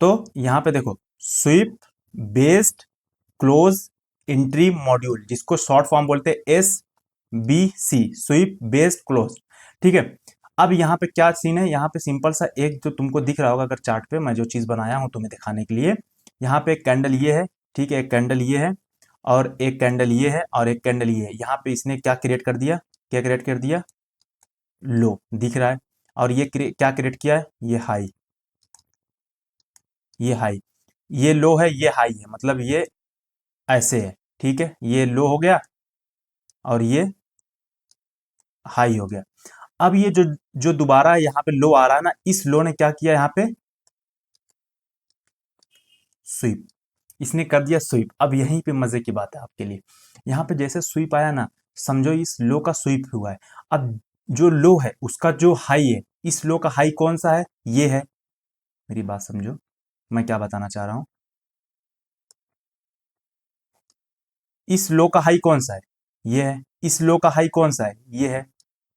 तो यहाँ पे देखो sweep based close entry module, जिसको शॉर्ट फॉर्म बोलते हैं SBC, स्वीप बेस्ड क्लोज। ठीक है, अब यहाँ पे क्या सीन है, यहाँ पे सिंपल सा एक जो तुमको दिख रहा होगा अगर चार्ट पे, मैं जो चीज बनाया हूँ तुम्हें दिखाने के लिए, यहाँ पे एक कैंडल ये है, ठीक है, एक कैंडल ये है, और एक कैंडल ये है, और एक कैंडल ये है। यहाँ पे इसने क्या क्रिएट कर दिया, क्या क्रिएट कर दिया, लो दिख रहा है। और ये क्या क्रिएट किया है, ये हाई, ये हाई, ये लो है, ये हाई है, मतलब ये ऐसे है। ठीक है, ये लो हो गया और ये हाई हो गया। अब ये जो जो दोबारा यहाँ पे लो आ रहा है ना, इस लो ने क्या किया, यहाँ पे स्वीप, इसने कर दिया स्वीप। अब यहीं पे मजे की बात है आपके लिए, यहाँ पे जैसे स्वीप आया ना, समझो इस लो का स्वीप हुआ है। अब जो लो है उसका जो हाई है, इस लो का हाई कौन सा है, ये है। मेरी बात समझो, मैं क्या बताना चाह रहा हूं, इस लो का हाई कौन सा है, ये है। इस लो का हाई कौन सा है, ये है।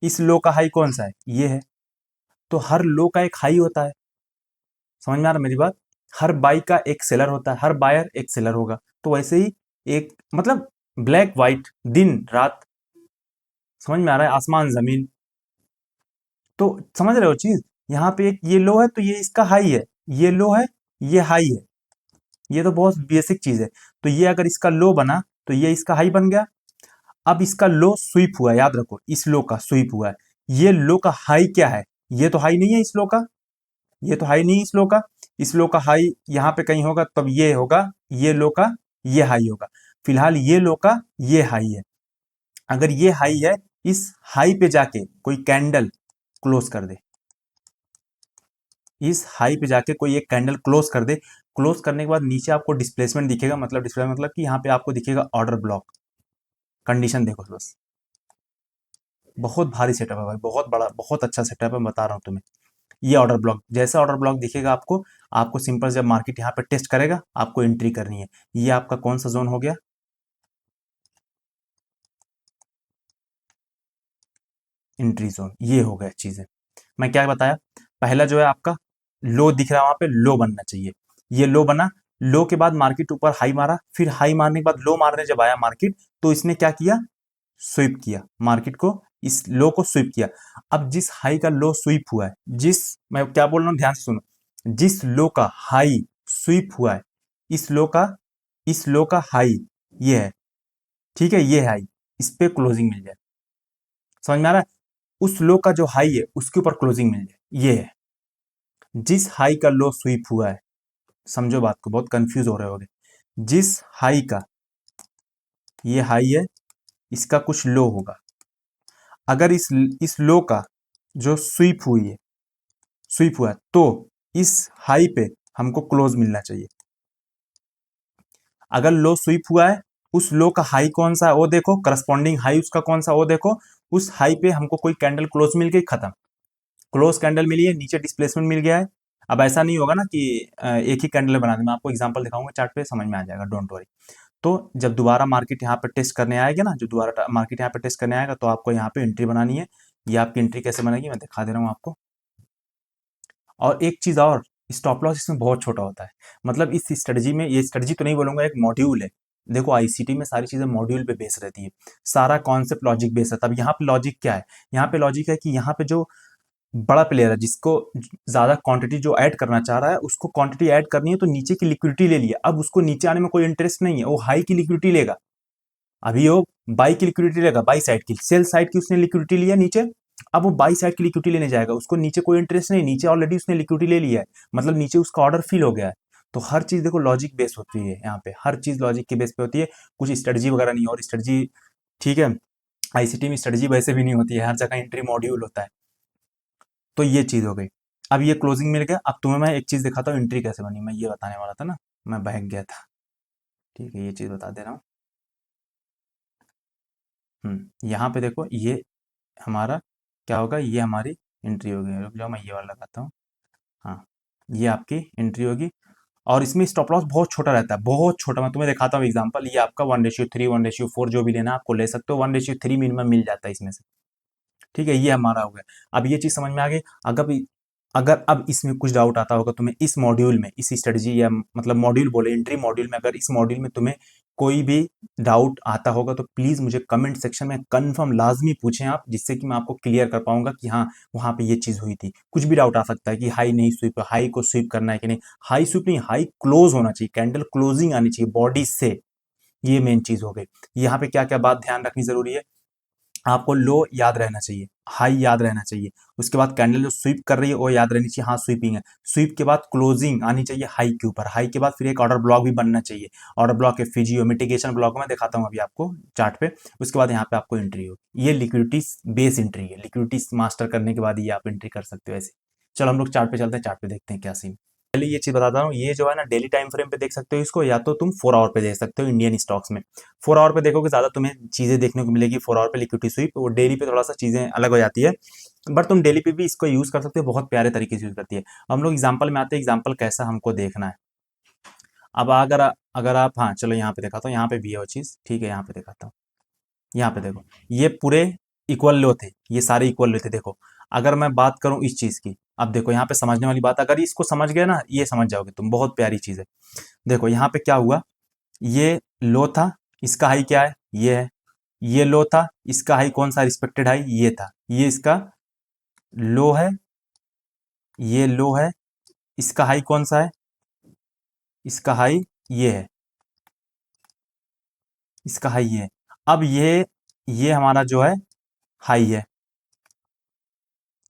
इस लो का हाई कौन सा है, ये है। तो हर लो का एक हाई होता है, समझ में आ रहा है मेरी बात। हर बाई का एक सेलर होता है, हर बायर एक सेलर होगा। तो वैसे ही एक मतलब ब्लैक व्हाइट, दिन रात, समझ में आ रहा है, आसमान जमीन। तो समझ रहे हो चीज, यहाँ पे एक ये लो है तो ये इसका हाई है, ये लो है, ये हाई है। ये तो बहुत बेसिक चीज है। तो ये अगर इसका लो बना तो ये इसका हाई बन गया। अब इसका लो स्वीप हुआ है, याद रखो इस लो का स्वीप हुआ है। ये लो का हाई क्या है, ये तो हाई नहीं है इस लो का, ये तो हाई नहीं है इस लो का। इस लो का हाई यहाँ पे कहीं होगा, तब ये होगा, ये लो का ये हाई होगा। फिलहाल ये लो का ये हाई है। अगर ये हाई है, इस हाई पे जाके कोई कैंडल क्लोज कर दे, इस हाई पे जाके कोई एक कैंडल क्लोज कर दे, क्लोज करने के बाद नीचे आपको डिस्प्लेसमेंट दिखेगा, मतलब डिस्प्लेसमेंट मतलब कि यहाँ पे आपको दिखेगा ऑर्डर ब्लॉक। कंडीशन देखो बस, बहुत भारी सेटअप है भाई, बहुत बड़ा, बहुत अच्छा सेटअप है, मैं बता रहा हूँ तुम्हें। ये ऑर्डर ब्लॉक, जैसा ऑर्डर ब्लॉक दिखेगा आपको, आपको सिंपल जब मार्केट यहाँ पे टेस्ट करेगा, आपको एंट्री करनी है। ये आपका कौन सा जोन हो गया, एंट्री जोन, ये हो गया चीजें। मैं क्या बताया, पहला जो है आपका लो दिख रहा है, वहां पे लो बनना चाहिए। ये लो बना, लो के बाद मार्केट ऊपर हाई मारा, फिर हाई मारने के बाद लो मारने जब आया मार्केट, तो इसने क्या किया, स्वीप किया मार्केट को, इस लो को स्वीप किया। अब जिस हाई का लो स्वीप हुआ है, जिस, मैं क्या बोल रहा हूं ध्यान से सुनो, जिस लो का हाई स्वीप हुआ है, इस लो का, इस लो का हाई ये है, ठीक है, ये हाई, इस पे क्लोजिंग मिल जाए। समझ में आ रहा है, उस लो का जो हाई है उसके ऊपर क्लोजिंग मिल जाए, ये है। जिस हाई का लो स्वीप हुआ है, समझो बात को, बहुत कंफ्यूज हो रहे होगे। जिस हाई का, ये हाई है, इसका कुछ लो होगा, अगर इस लो का जो स्वीप हुई है, स्वीप हुआ है, तो इस हाई पे हमको क्लोज मिलना चाहिए। अगर लो स्वीप हुआ है, उस लो का हाई कौन सा है वो देखो, करस्पॉन्डिंग हाई उसका कौन सा वो देखो, उस हाई पे हमको कोई कैंडल क्लोज मिल गई, खत्म। क्लोज कैंडल मिली है, नीचे डिस्प्लेसमेंट मिल गया है। अब ऐसा नहीं होगा ना कि एक ही कैंडल बना दे, मैं आपको एग्जांपल दिखाऊंगा चार्ट पे, समझ में आ जाएगा, डोंट वरी। तो जब दोबारा मार्केट यहाँ पे टेस्ट करने आएगा ना, जो दोबारा मार्केट यहाँ पे टेस्ट करने आएगा, तो आपको यहाँ पे एंट्री बनानी है। ये आपकी एंट्री कैसे बनेगी मैं दिखा दे रहा हूँ आपको। और एक चीज और, स्टॉप लॉस इसमें बहुत छोटा होता है, मतलब इस स्ट्रेटजी में, ये स्ट्रेटजी तो नहीं बोलूंगा, एक मॉड्यूल है। देखो आईसीटी में सारी चीजें मॉड्यूल पे बेस रहती है, सारा कॉन्सेप्ट लॉजिक बेस रहता है। अब यहाँ पे लॉजिक क्या है, यहाँ पे लॉजिक है कि यहाँ पे जो बड़ा प्लेयर है, जिसको ज्यादा क्वांटिटी जो ऐड करना चाह रहा है, उसको क्वांटिटी ऐड करनी है, तो नीचे की लिक्विडिटी ले लिया। अब उसको नीचे आने में कोई इंटरेस्ट नहीं है, वो हाई की लिक्विडिटी लेगा। अभी वो बाई की लिक्विडिटी लेगा, बाई साइड की, सेल साइड की उसने लिक्विडिटी लिया नीचे, अब वो बाई साइड की लिक्विडिटी लेने जाएगा, उसको नीचे कोई इंटरेस्ट नहीं, नीचे ऑलरेडी उसने लिक्विडिटी ले लिया है, मतलब नीचे उसका ऑर्डर फिल हो गया है। तो हर चीज देखो लॉजिक बेस होती है, यहाँ पे हर चीज लॉजिक के बेस पे होती है, कुछ स्ट्रेटजी वगैरह नहीं। और स्ट्रेटजी, ठीक है, आईसीटी में स्ट्रेटजी वैसे भी नहीं होती है, हर जगह एंट्री मॉड्यूल होता है। तो ये चीज हो गई। अब ये क्लोजिंग मिल गया, अब तुम्हें मैं एक चीज दिखाता हूँ एंट्री कैसे बनी, मैं ये बताने वाला था ना, मैं बहक गया था। ठीक है, ये चीज बता दे रहा हूँ। यहाँ पे देखो, ये हमारा क्या होगा, ये हमारी एंट्री होगी। रुक जाओ, मैं ये वाला लगाता हूँ। हाँ, ये आपकी एंट्री होगी। और इसमें स्टॉप लॉस बहुत छोटा रहता है, बहुत छोटा। मैं तुम्हें दिखाता हूँ एग्जांपल, ये आपका 1:3, 1:4 जो भी लेना है आपको ले सकते हो, 1:3 मिनिमम मिल जाता है इसमें से। ठीक है, ये हमारा हो गया। अब ये चीज समझ में आ गई। अगर अगर अब इसमें कुछ डाउट आता होगा तुम्हें इस मॉड्यूल में, इस स्ट्रेटजी या मतलब मॉड्यूल बोले एंट्री मॉड्यूल में, अगर इस मॉड्यूल में तुम्हें कोई भी डाउट आता होगा तो प्लीज मुझे कमेंट सेक्शन में कंफर्म लाजमी पूछें आप, जिससे कि मैं आपको क्लियर कर पाऊंगा कि हाँ वहां पे ये चीज हुई थी। कुछ भी डाउट आ सकता है कि हाई नहीं स्वीप, हाई को स्वीप करना है कि नहीं, हाई स्वीप नहीं, हाई क्लोज होना चाहिए, कैंडल क्लोजिंग आनी चाहिए बॉडी से, ये मेन चीज हो गई। यहाँ पे क्या क्या बात ध्यान रखनी जरूरी है, आपको लो याद रहना चाहिए, हाई याद रहना चाहिए, उसके बाद कैंडल जो स्वीप कर रही है वो याद रहनी चाहिए, हाँ स्वीपिंग है, स्वीप के बाद क्लोजिंग आनी चाहिए हाई के ऊपर, हाई के बाद फिर एक ऑर्डर ब्लॉक भी बनना चाहिए, ऑर्डर ब्लॉक है फिजियो मिटिगेशन ब्लॉक में दिखाता हूँ अभी आपको चार्ट पे, उसके बाद यहाँ पे आपको एंट्री होगी, ये लिक्विडिटी बेस एंट्री है, लिक्विडिटी मास्टर करने के बाद ये आप एंट्री कर सकते हो ऐसे। चलो हम लोग चार्ट पे चलते हैं, चार्ट पे देखते हैं क्या सीन। पहले ये चीज बताता हूँ, ये जो है ना डेली टाइम फ्रेम पे देख सकते हो इसको, या तो तुम 4 आवर पे देख सकते हो इंडियन स्टॉक्स में। 4 आवर पे देखोगे ज्यादा तुम्हें चीजें देखने को मिलेगी, 4 आवर पे लिक्विडिटी स्वीप, वो डेली पे थोड़ा सा चीजें अलग हो जाती है, बट तुम डेली पे भी इसको यूज कर सकते हो, बहुत प्यारे तरीके से यूज करती है। हम लोग एग्जाम्पल में आते हैं, एग्जाम्पल कैसा हमको देखना है। अब अगर आप, हाँ चलो यहाँ पे दिखाता हूँ, यहाँ पे भी है वो चीज, ठीक है यहाँ पे दिखाता हूँ, यहाँ पे देखो ये पूरे इक्वल लो थे, ये सारे इक्वल लो थे, देखो अगर मैं बात करूं इस चीज की, अब देखो यहाँ पे समझने वाली बात, अगर इसको समझ गए ना ये समझ जाओगे तुम, बहुत प्यारी चीज है। देखो यहाँ पे क्या हुआ, ये लो था, इसका हाई क्या है, ये है, ये लो था, इसका हाई कौन सा रिस्पेक्टेड हाई, ये था, ये इसका लो है, ये लो है, इसका हाई कौन सा है, इसका हाई ये है, इसका हाई ये है। अब ये हमारा जो है हाई है,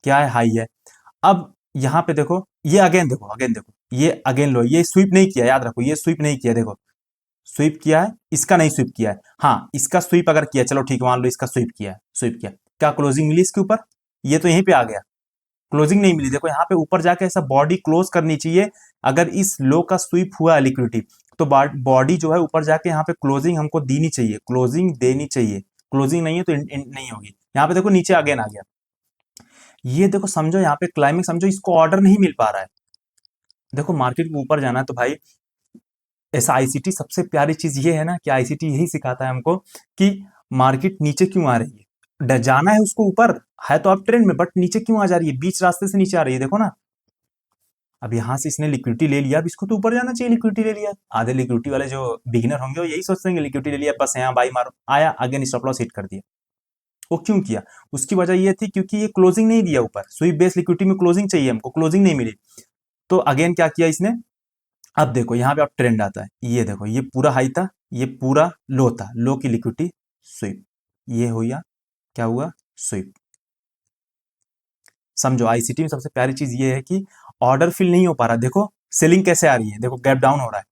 क्या है, हाई है। अब यहाँ पे देखो ये अगेन देखो, अगेन देखो, ये अगेन लो, ये स्वीप नहीं किया, याद रखो ये स्वीप नहीं किया, देखो स्वीप किया है, इसका नहीं स्वीप किया है, हाँ इसका स्वीप अगर किया, चलो ठीक है मान लो इसका स्वीप किया है, स्वीप किया, क्या क्लोजिंग मिली इसके ऊपर, ये तो यहीं पे आ गया, क्लोजिंग नहीं मिली, देखो यहाँ पे ऊपर जाके ऐसा बॉडी क्लोज करनी चाहिए, अगर इस लो का स्वीप हुआ है लिक्विडिटी, तो बॉडी जो है ऊपर जाके यहाँ पे क्लोजिंग हमको देनी चाहिए, क्लोजिंग देनी चाहिए, क्लोजिंग नहीं है तो नहीं होगी। यहाँ पे देखो नीचे अगेन आ गया, ये देखो समझो यहाँ पे क्लाइमेक्स, समझो इसको ऑर्डर नहीं मिल पा रहा है। देखो मार्केट को ऊपर जाना है तो भाई ऐसा आईसीटी, सबसे प्यारी चीज ये है ना कि आईसीटी यही सिखाता है हमको कि मार्केट नीचे क्यों आ रही है, जाना है उसको ऊपर, है तो अब ट्रेंड में, बट नीचे क्यों आ जा रही है, बीच रास्ते से नीचे आ रही है, देखो ना। अब यहां से इसने लिक्विडिटी ले लिया, अब इसको तो ऊपर जाना चाहिए, लिक्विडिटी ले लिया, आधे लिक्विडिटी वाले जो बिगिनर होंगे वो यही सोचते हैं लिक्विडिटी ले लिया बस यहाँ बाई मारो, आया अगेन स्टॉप लॉस हिट कर दिया। वो क्यों किया, उसकी वजह ये थी क्योंकि ये क्लोजिंग नहीं दिया ऊपर, स्वीप बेस लिक्विडिटी में क्लोजिंग चाहिए हमको, क्लोजिंग नहीं मिली, तो अगेन क्या किया इसने। अब देखो यहाँ पे अब ट्रेंड आता है, ये देखो ये पूरा हाई था, ये पूरा लो था, लो की लिक्विडिटी स्वीप, ये हुआ, क्या हुआ, स्वीप। समझो आईसीटी में सबसे प्यारी चीज ये है कि ऑर्डर फिल नहीं हो पा रहा, देखो सेलिंग कैसे आ रही है, देखो गैप डाउन हो रहा है,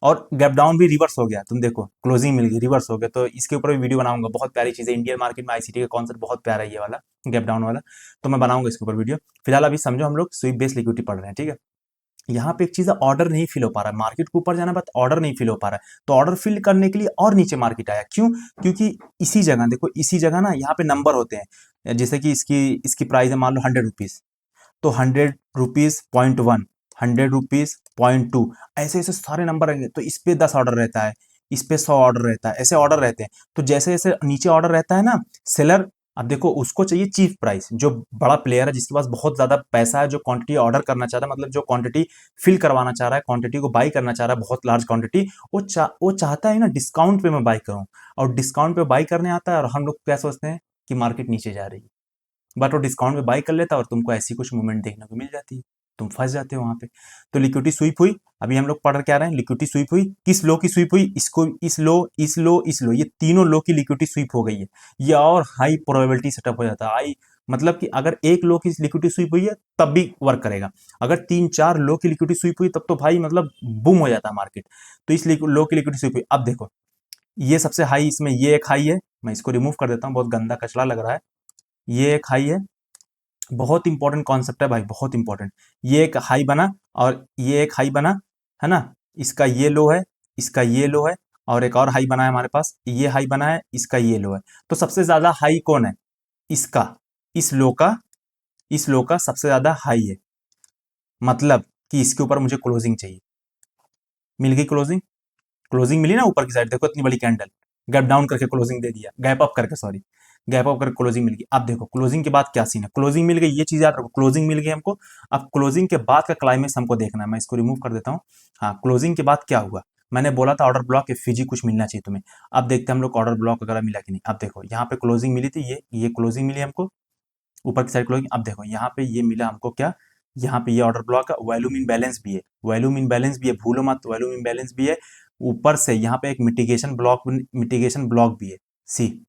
और गैप डाउन भी रिवर्स हो गया, तुम देखो क्लोजिंग मिल गई, रिवर्स हो गया, तो इसके ऊपर भी वीडियो बनाऊंगा, बहुत प्यारी चीज है, इंडियन मार्केट में आईसीटी का कॉन्सेप्ट बहुत प्यारा है ये वाला, गैप डाउन वाला, तो मैं बनाऊंगा इसके ऊपर वीडियो। फिलहाल अभी समझो हम लोग स्वीप बेस्ड लिक्विडिटी पढ़ रहे हैं, ठीक है। यहाँ पे एक चीज है, ऑर्डर नहीं फिल हो पा रहा है, मार्केट को ऊपर जाना, बट ऑर्डर नहीं फिल हो पा रहा है, तो ऑर्डर फिल करने के लिए और नीचे मार्केट आया, क्यों, क्योंकि इसी जगह देखो, इसी जगह ना यहाँ पे नंबर होते हैं, जैसे कि इसकी इसकी प्राइस है मान लो 100 रुपीज, तो 100 रुपीज 0.1, 100 रुपीज 0.2, ऐसे ऐसे सारे नंबर रहेंगे, तो इस पे 10 ऑर्डर रहता है, इस पे 100 ऑर्डर रहता है, ऐसे ऑर्डर रहते हैं, तो जैसे जैसे नीचे ऑर्डर रहता है ना, सेलर, अब देखो उसको चाहिए चीप प्राइस, जो बड़ा प्लेयर है जिसके पास बहुत ज्यादा पैसा है, जो क्वांटिटी ऑर्डर करना चाह रहा है, मतलब जो क्वांटिटी फिल करवाना चाह रहा है, क्वांटिटी को बाई करना चाह रहा है, बहुत लार्ज क्वांटिटी, वो चाहता है ना डिस्काउंट पे मैं बाई करूं, और डिस्काउंट पे बाई करने आता है, और हम लोग क्या सोचते हैं कि मार्केट नीचे जा रही है, बट वो डिस्काउंट में बाई कर लेता है और तुमको ऐसी कुछ मूवमेंट देखने को मिल जाती है, तुम फंस जाते हो वहां पे। तो लिक्विडिटी स्वीप हुई, अभी हम लोग पढ़ क्या रहे हैं, लिक्विडिटी स्वीप हुई, किस लो की स्वीप हुई, इसको इस लो, इस लो, इस लो, ये तीनों लो की लिक्विडिटी स्वीप हो गई है, ये और हाई प्रोबेबिलिटी सेटअप हो जाता है, हाई मतलब कि अगर एक लो की लिक्विडिटी स्वीप हुई है तब भी वर्क करेगा, अगर 3-4 लो की लिक्विडिटी स्वीप हुई तब तो भाई मतलब बूम हो जाता है मार्केट। तो इस लो की लिक्विडिटी स्वीप हुई, अब देखो ये सबसे हाई, इसमें ये एक हाई है, मैं इसको रिमूव कर देता हूँ, बहुत गंदा कचरा लग रहा है, ये एक हाई है, बहुत इंपॉर्टेंट कॉन्सेप्ट है भाई, बहुत इंपॉर्टेंट, ये एक हाई बना और ये एक हाई बना, है ना, इसका ये लो है, इसका ये लो है, और एक और हाई बना है हमारे पास, ये हाई बना है, इसका ये लो है, तो सबसे ज्यादा हाई कौन है, इसका, इस लो का, इस लो का सबसे ज्यादा हाई है, मतलब कि इसके ऊपर मुझे क्लोजिंग चाहिए, मिल गई क्लोजिंग, क्लोजिंग मिली ना ऊपर की साइड, देखो इतनी बड़ी कैंडल, गैप डाउन करके क्लोजिंग दे दिया, गैप अप करके सॉरी, गैप अप करके क्लोजिंग मिल गई। अब देखो क्लोजिंग के बाद क्या सीन है, क्लोजिंग मिल गई, ये चीज याद रखो, क्लोजिंग मिल गई हमको। अब क्लोजिंग के बाद का क्लाइमेक्स हमको देखना है, मैं इसको रिमूव कर देता हूँ। हाँ, क्लोजिंग के बाद क्या हुआ, मैंने बोला था ऑर्डर ब्लॉक एफजी कुछ मिलना चाहिए तुम्हें। अब देखते हैं हम लोग ऑर्डर ब्लॉक वगैरह मिला कि नहीं। अब देखो यहाँ पे क्लोजिंग मिली थी, ये क्लोजिंग मिली हमको, ऊपर की साइड क्लोजिंग। अब देखो यहाँ पे ये मिला हमको क्या, यहाँ पे ये ऑर्डर ब्लॉक का वॉल्यूम इम्बैलेंस भी है, वॉल्यूम इम्बैलेंस भी है, भूलो मत, वॉल्यूम इम्बैलेंस भी है। ऊपर से यहाँ पे एक मिटिगेशन ब्लॉक भी है, सी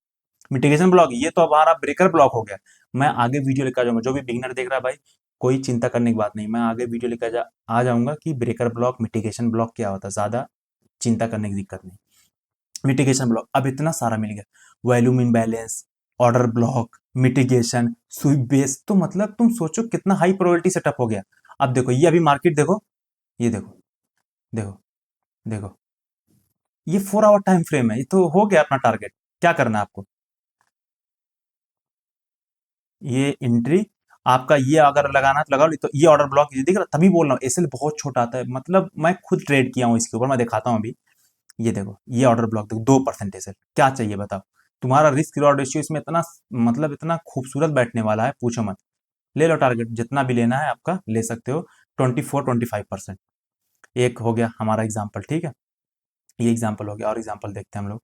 मिटिगेशन ब्लॉक, ये तो हमारा ब्रेकर ब्लॉक हो गया। मैं आगे वीडियो लेकर आ जाऊंगा, जो भी बिगिनर देख रहा है भाई, कोई चिंता करने की बात नहीं, मैं आगे वीडियो लेकर आ जाऊंगा कि ब्रेकर ब्लॉक मिटिगेशन ब्लॉक क्या होता है, ज्यादा चिंता करने की दिक्कत नहीं। मिटिगेशन ब्लॉक अब इतना सारा मिल गया, volume imbalance, order block, mitigation, sweep base, तो मतलब तुम सोचो कितना हाई प्रोबेबिलिटी सेटअप हो गया। अब देखो ये अभी मार्केट देखो, ये देखो, देखो, देखो, ये 4 आवर टाइम फ्रेम है, ये तो हो गया अपना टारगेट। क्या करना है आपको, ये एंट्री आपका, ये अगर लगाना है तो लगा लो, तो ये ऑर्डर ब्लॉक ये दिख रहा, तभी बोल रहा हूँ एसएल बहुत छोटा आता है, मतलब मैं खुद ट्रेड किया हूँ इसके ऊपर, मैं दिखाता हूँ अभी। ये देखो ये ऑर्डर ब्लॉक देखो, 2% एसएल, क्या चाहिए बताओ। तुम्हारा रिस्क रिवॉर्ड रेशियो इसमें इतना, मतलब इतना खूबसूरत बैठने वाला है, पूछो मत। ले लो टारगेट, जितना भी लेना है आपका ले सकते हो, 24-25%। एक हो गया हमारा एग्जाम्पल, ठीक है, ये एग्जाम्पल हो गया, और एग्जाम्पल देखते हैं हम लोग।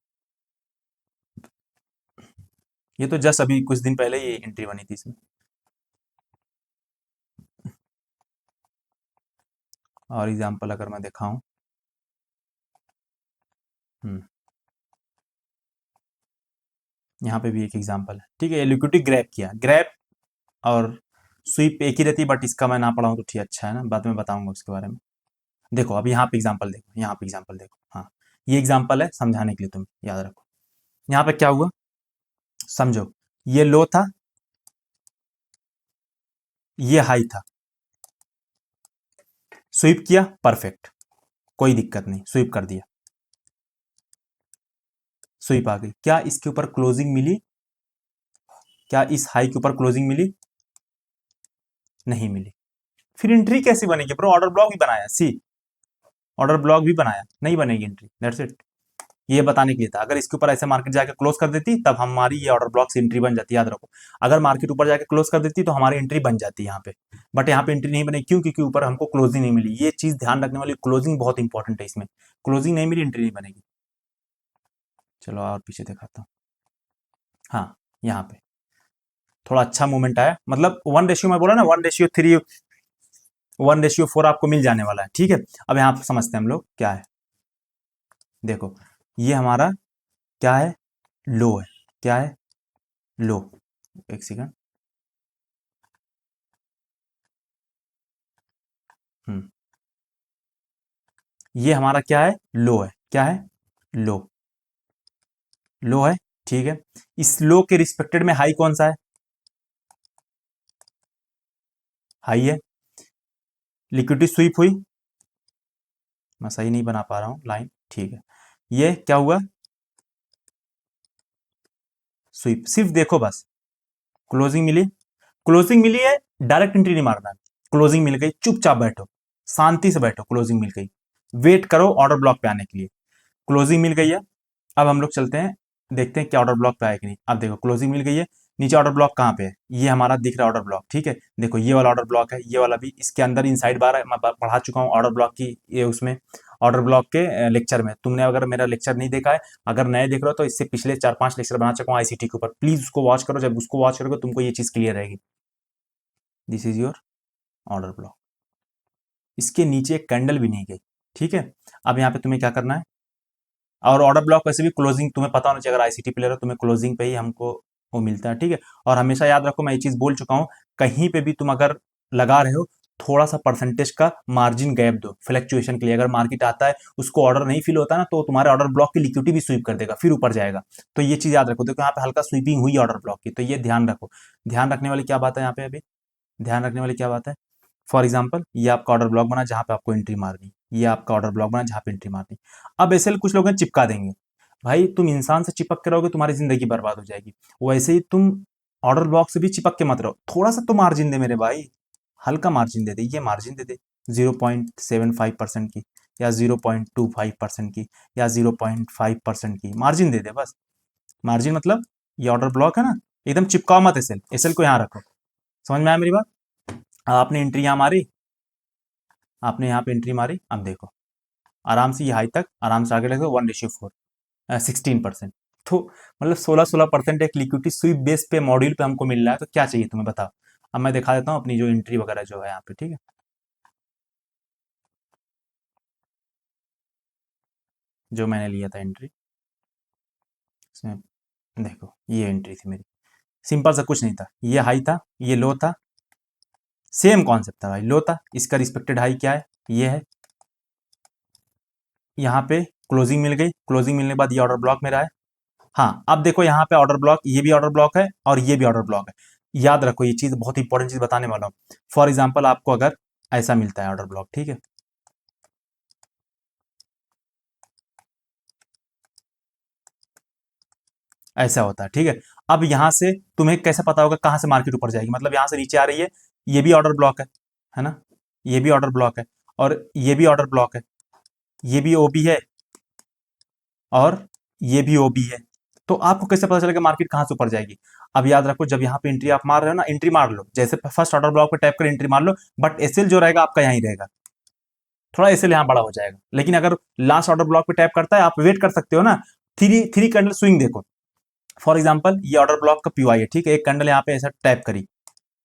ये तो जस्ट अभी कुछ दिन पहले ये एंट्री बनी थी इसमें, और एग्जाम्पल अगर मैं दिखाऊं, हम्म, यहाँ पे भी एक एग्जाम्पल है, ठीक है, लिक्विडिटी ग्रैब किया, ग्रैब और स्वीप एक ही रहती है, बट इसका मैं ना पढ़ाऊँ तो ठीक अच्छा है ना, बाद में बताऊंगा उसके बारे में। देखो अब यहाँ पे एग्जाम्पल देखो, यहाँ पे एग्जाम्पल देखो, हाँ, ये एग्जाम्पल है समझाने के लिए, तुम याद रखो। यहाँ पे क्या हुआ समझो, ये लो था, ये हाई था, स्वीप किया, परफेक्ट, कोई दिक्कत नहीं, स्वीप कर दिया, स्वीप आ गई, क्या इसके ऊपर क्लोजिंग मिली, क्या इस हाई के ऊपर क्लोजिंग मिली, नहीं मिली, फिर एंट्री कैसी बनेगी ब्रो, ऑर्डर ब्लॉक भी बनाया, सी ऑर्डर ब्लॉक भी बनाया, नहीं बनेगी एंट्री, दैट्स इट। ये बताने के लिए था, अगर इसके ऊपर ऐसे मार्केट जाके क्लोज कर देती तब हमारी ये ऑर्डर ब्लॉक से एंट्री बन जाती, याद रखो। अगर मार्केट ऊपर जाके क्लोज कर देती तो हमारी एंट्री बन जाती यहाँ पे, बट यहाँ पे एंट्री नहीं बनी, क्यों, क्योंकि ऊपर हमको क्लोजिंग नहीं मिली, ये चीज ध्यान रखने वाली, क्लोजिंग बहुत इंपॉर्टेंट है इसमें, क्लोजिंग नहीं मिली एंट्री नहीं बनेगी। चलो और पीछे दिखाता हूँ, हाँ, यहाँ पे थोड़ा अच्छा मूवमेंट आया, मतलब 1 रेशियो में बोला ना, 1:3, 1:4 आपको मिल जाने वाला है, ठीक है। अब यहाँ पे समझते हैं हम लोग क्या है, देखो ये हमारा क्या है, लो है, क्या है, लो, एक सेकंड, हम्म, ये हमारा क्या है, लो है, क्या है, लो, लो है, ठीक है। इस लो के रिस्पेक्टेड में हाई कौन सा है, हाई है, लिक्विडिटी स्वीप हुई, मैं सही नहीं बना पा रहा हूं लाइन, ठीक है, ये क्या हुआ, स्वीप, सिर्फ देखो बस, क्लोजिंग मिली, क्लोजिंग मिली है, डायरेक्ट एंट्री नहीं मारना है, क्लोजिंग मिल गई, चुपचाप बैठो, शांति से बैठो, क्लोजिंग मिल गई, वेट करो ऑर्डर ब्लॉक पे आने के लिए, क्लोजिंग मिल गई है। अब हम लोग चलते हैं, देखते हैं क्या ऑर्डर ब्लॉक पे आया कि नहीं। अब देखो क्लोजिंग मिल गई है, नीचे ऑर्डर ब्लॉक कहाँ पे है, ये हमारा दिख रहा है ऑर्डर ब्लॉक, ठीक है, देखो ये वाला ऑर्डर ब्लॉक है, ये वाला भी, इसके अंदर इनसाइड बार है, मैं पढ़ा चुका हूँ ऑर्डर ब्लॉक की, ये उसमें ऑर्डर ब्लॉक के लेक्चर में, तुमने अगर मेरा लेक्चर नहीं देखा है, अगर नए देख रहे हो तो इससे पिछले 4-5 लेक्चर बना चुका हूँ आईसीटी के ऊपर, प्लीज उसको वॉच करो, जब उसको वॉच करोगे तुमको ये चीज क्लियर रहेगी। This is your order block, इसके नीचे एक कैंडल भी नहीं गई, ठीक है। अब यहाँ पे तुम्हें क्या करना है, और ऑर्डर ब्लॉक वैसे भी क्लोजिंग तुम्हें पता होना चाहिए, अगर आईसीटी प्लेयर हो तुम्हें क्लोजिंग पे ही हमको वो मिलता है, ठीक है। और हमेशा याद रखो, मैं ये चीज बोल चुका हूँ, कहीं पे भी तुम अगर लगा रहे हो, थोड़ा सा परसेंटेज का मार्जिन गैप दो फ्लक्चुएशन के लिए, अगर मार्केट आता है उसको ऑर्डर नहीं फिल होता है ना, तो तुम्हारे ऑर्डर ब्लॉक की लिक्विडिटी भी स्वीप कर देगा, फिर ऊपर जाएगा। तो ये चीज याद रखो, देखो यहाँ पे हल्का स्वीपिंग हुई ऑर्डर ब्लॉक की, तो ये ध्यान रखो। ध्यान रखने वाली क्या बात है यहाँ पे, अभी ध्यान रखने वाली क्या बात है, फॉर एग्जाम्पल ये आपका ऑर्डर ब्लॉक बना जहां पे आपको एंट्री मारनी, ये आपका ऑर्डर ब्लॉक बना जहां पे एंट्री मारनी। अब ऐसे कुछ लोग हैं चिपका देंगे, भाई तुम इंसान से चिपक के रहोगे तुम्हारी जिंदगी बर्बाद हो जाएगी, वैसे ही तुम ऑर्डर ब्लॉक से भी चिपक के मत रहो, थोड़ा सा तो मार्जिन दे मेरे भाई, हल्का मार्जिन दे दे, ये मार्जिन दे दे 0.75% की, या 0.25% की, या 0.5% की मार्जिन दे दे बस। मार्जिन मतलब ये ऑर्डर ब्लॉक है ना, एकदम चिपकाओ मत एसएल, एसएल को यहाँ रखो। समझ में आया मेरी बात? अब आपने एंट्री यहाँ मारी, आपने यहाँ पे एंट्री मारी, अब देखो आराम से ये हाई तक आराम से आगे लगो 1:4, 16%। तो मतलब 16% एक लिक्विडिटी स्वीप बेस पे मॉड्यूल पे हमको मिल रहा है, तो क्या चाहिए तुम्हें बताओ। अब मैं दिखा देता हूँ अपनी जो एंट्री वगैरह जो है यहाँ पे, ठीक है। जो मैंने लिया था एंट्री, इसमें देखो ये एंट्री थी मेरी, सिंपल सा कुछ नहीं था, ये हाई था ये लो था, सेम कॉन्सेप्ट था भाई, लो था, इसका रिस्पेक्टेड हाई क्या है, ये है, यहाँ पे क्लोजिंग मिल गई, क्लोजिंग मिलने के बाद ये ऑर्डर ब्लॉक मेरा है। हाँ अब देखो यहाँ पे ऑर्डर ब्लॉक, ये भी ऑर्डर ब्लॉक है और ये भी ऑर्डर ब्लॉक है। याद रखो ये चीज बहुत इंपॉर्टेंट चीज बताने वाला हूँ। फॉर एग्जाम्पल आपको अगर ऐसा मिलता है ऑर्डर ब्लॉक, ठीक है, ऐसा होता है, ठीक है। अब यहां से तुम्हें कैसे पता होगा कहां से मार्केट ऊपर जाएगी, मतलब यहां से नीचे आ रही है, ये भी ऑर्डर ब्लॉक है ना, ये भी ऑर्डर ब्लॉक है और ये भी ऑर्डर ब्लॉक है, ये भी ओबी है और ये भी ओबी है। तो आपको कैसे पता चलेगा मार्केट कहां से ऊपर जाएगी? अब याद रखो जब यहाँ पे एंट्री आप मार रहे हो ना, एंट्री मार लो, जैसे फर्स्ट ऑर्डर ब्लॉक पे टैप कर एंट्री मार लो, बट एसएल जो रहेगा आपका यहीं रहेगा, थोड़ा एसएल यहाँ बड़ा हो जाएगा। लेकिन अगर लास्ट ऑर्डर ब्लॉक पे टैप करता है, आप वेट कर सकते हो ना, थ्री थ्री कैंडल स्विंग देखो। फॉर एग्जाम्पल ये ऑर्डर ब्लॉक का पीवाई है, ठीक है, एक कैंडल यहाँ पे ऐसा टैप करी,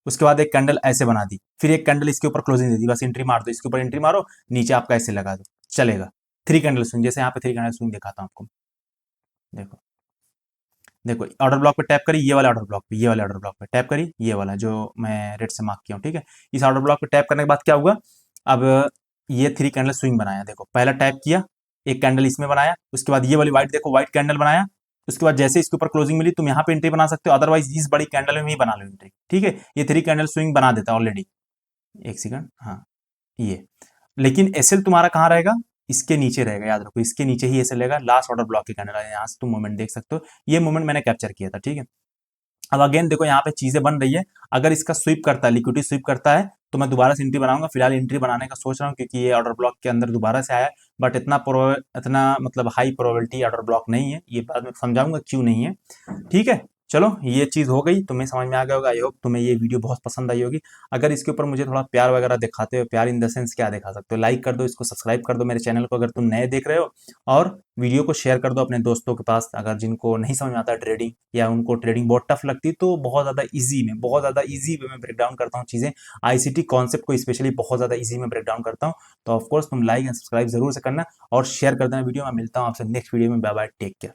उसके बाद एक कैंडल ऐसे बना दी, फिर एक कैंडल इसके ऊपर क्लोजिंग दे दी, बस एंट्री मार दो, इसके ऊपर एंट्री मारो, नीचे आपका ऐसे लगा दो, चलेगा। थ्री कैंडल स्विंग, जैसे यहाँ पे थ्री कैंडल स्विंग दिखाता हूँ आपको, देखो देखो ऑर्डर ब्लॉक पे टैप करी, ये वाला ऑर्डर ब्लॉक पे, ये वाले ऑर्डर ब्लॉक पे टैप करी, ये वाला जो मैं रेड से मार्क किया हूँ, ठीक है। इस ऑर्डर ब्लॉक पे टैप करने के बाद क्या हुआ, अब ये थ्री कैंडल स्विंग बनाया, देखो पहला टैप किया, एक कैंडल इसमें बनाया, उसके बाद ये वाली व्हाइट देखो व्हाइट कैंडल बनाया, उसके बाद जैसे इसके ऊपर क्लोजिंग मिली तुम यहाँ पे एंट्री बना सकते हो, अदरवाइज इस बड़ी कैंडल में ही बना लो एंट्री, ठीक है। ये थ्री कैंडल स्विंग बना देता है ऑलरेडी। एक सेकंड, हाँ ये, लेकिन एसएल तुम्हारा कहाँ रहेगा, इसके नीचे रहेगा, याद रखो इसके नीचे ही एसएल रहेगा, लास्ट ऑर्डर ब्लॉक की कैंडल है, यहाँ से तुम मोमेंट देख सकते हो, ये मोमेंट मैंने कैप्चर किया था, ठीक है। अब अगेन देखो यहाँ पे चीजें बन रही है, अगर इसका स्वीप करता है, लिक्विडिटी स्वीप करता है, तो मैं दोबारा से एंट्री बनाऊंगा, फिलहाल एंट्री बनाने का सोच रहा हूँ क्योंकि ये ऑर्डर ब्लॉक के अंदर दोबारा से आया है, बट इतना मतलब हाई प्रोबेबिलिटी ऑर्डर ब्लॉक नहीं है, ये बाद में समझाऊंगा क्यों नहीं है, ठीक है। चलो ये चीज हो गई, तुम्हें समझ में आ गया होगा, आई होप तुम्हें ये वीडियो बहुत पसंद आई होगी। अगर इसके ऊपर मुझे थोड़ा प्यार वगैरह दिखाते हो, प्यार इन द सेंस क्या दिखा सकते हो, लाइक कर दो, इसको सब्सक्राइब कर दो मेरे चैनल को अगर तुम नए देख रहे हो, और वीडियो को शेयर कर दो अपने दोस्तों के पास, अगर जिनको नहीं समझ में आता ट्रेडिंग या उनको ट्रेडिंग बहुत टफ लगती है, तो बहुत ज़्यादा ईजी वे में ब्रेक डाउन करता हूँ चीज़ें, आईसीटी कॉन्सेप्ट को स्पेशली बहुत ज़्यादा ईजी में ब्रेक डाउन करता हूँ। तो ऑफकोर्स तुम लाइक एंड सब्सक्राइब जरूर से करना और शेयर कर देना वीडियो। मैं मिलता हूँ आपसे नेक्स्ट वीडियो में, बाय बाय, टेक केयर।